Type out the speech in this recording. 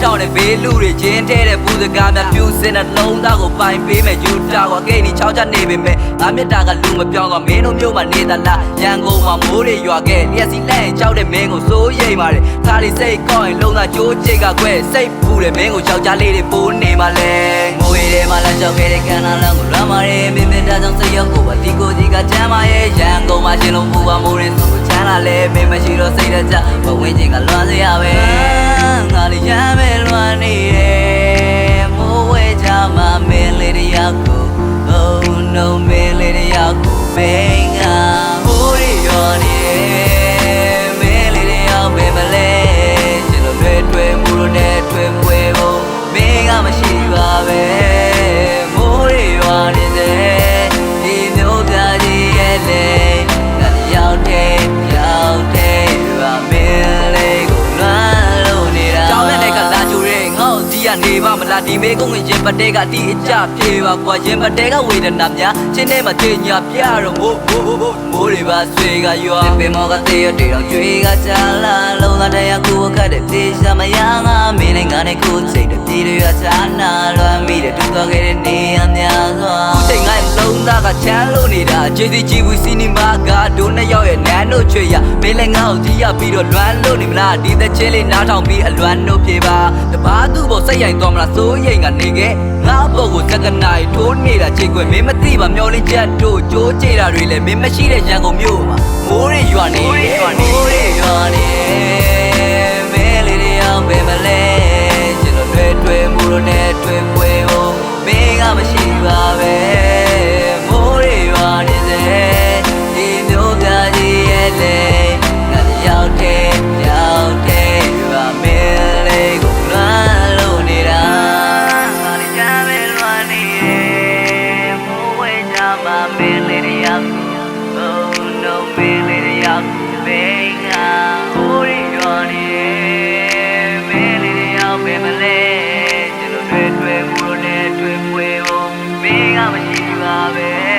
ကြောင့်လည်းဘေးလူတွေချင်းထဲတဲ့ပူစကားများပြူစင်တဲ့လုံးသားကိုပိုင်ပေးမယ်ယူတာကွာကိန်းဒီချောင်းချနေပေမဲ့ငါမြတ်တာကလူမပြောင်းတော့မင်းတို့မျိုးမှနေသလားရန်ကုန်မှာမိုးတွေရွာခဲ့လျက်စီလက်ရင်ကြောက်တဲ့မင်းကိုစိုးရိမ်ပါတယ်ခါရီစိတ်ကောင်းရင်လုံးသားကြိုးချိတ်ကကွဲစိတ်ပူတယ်မင်းကိုကြောက်ကြလေးတွေပိုးနေမှလဲငိုရည်ထဲမှာလက်လျှောက်ခဲ့တဲ့ကန္နာလမ်းကိုလွမ်းမာရဲမင်းမင်းတာကြောင့်စိတ်ရောက်ကိုပါဒီကိုဒီကချမ်းပါရဲ့ရန်ကုန်မှာရှင်လုံးပူပါမိုးရင်ဆိုချမ်းလာလဲမင်းမရှိတော့စိတ်တကြဘဝင်းချင်းကလွမ်းစရာပဲငါလေးရမ်းပဲလွမ်းနေတယ်မိုးဝဲကြမှာမင်းလေးတယောက်ကို Oh no မင်းလေးတယောက်ကိုမင်းကမိုးရီရောနေတယ်မင်းလေးတယောက်ပဲမလဲရှင်တို့တွေ့မှုတို့နဲ့တွေ့ပွဲဖို့မင်းကမရှိပါပဲမိုးရီရောနေတယ်ဒီမျိုးပြကြီးရဲ့လေငါရောက်တယ်ပါမင်းလေးကိုလွမ်းလို့နေတာတောင်းတဲ့ကလာကြိုရဲငေါ့စီကနေပါမလားဒီမေကုန်းရင်ပတ်တဲကဒီအကြပြေပါကွာရင်ပတ်တဲကဝေဒနာများချင်းထဲမှာတင်ညာပြတော့မိုးတွေပါဆွေကရွာပင်မောကတဲ့ရတဲ့တော့ကျွေးကချလာလုံးသားတရားကိုခတ်တဲ့ပြေးစမရငါမင်းနဲ့ငါနဲ့ကိုစိတ်တဲ့ပြေးရချာနာလွမ်းမိတဲ့တူတော့ခဲ့တဲ့နေရများစွာခုချိန်ငါလုံးသားကချမ်းလို့နေတာဂျေစီဂျီဝီစီနီမာကဒိုနဲ့ရောက်ရဲ့နန်းတို့ချွေရမင်းလည်းငါ့ကိုကြည့်ရပြီးတော့လွမ်းလို့နေမလားဒီသက်ချင်းလေးနားထောင်ပြီးအလွမ်းတို့ပြေပါတပားသူ့ပေါ်စိတ်ရိုင်သွားမလားစိုးရိမ်ကနေခဲ့ငါ့ဘောကိုစက္ကနိုင်ထိုးနေတာချိန်ခွဲမင်းမသိပါမျောလင်းချက်တို့ကြိုးကြတာတွေလည်းမင်းမရှိတဲ့ရန်ကုန်မြို့မှာမိုးတွေရွာနေမိုးတွေရွာနေမင်းလေးတွေအောင်ပဲမလဲကျွန်တော်တွေ့မှုတို့နဲ့တွေ့ပွဲဖို့မင်းကမရှိပါပဲမိုးတွေရွာနေစေဒီမျိုးပြကြီးရဲ့လေငါရောက်တယ်ပါမင်းလေးကိုလွမ်းလို့နေတာငါလေးချမ်းပဲလွမ်းနေတယ်မိုးဝဲကြမှာမင်းလေးတွေရောက် Oh no မင်းလေးတွေရောက်ဘယ်ငါဟိုးရီရွာနေမင်းလေးတွေရောက်ပဲမလဲကျွန်တော်တွေ့မှုနဲ့တွေ့ပွဲဖို့မင်းကမရှိပါပဲ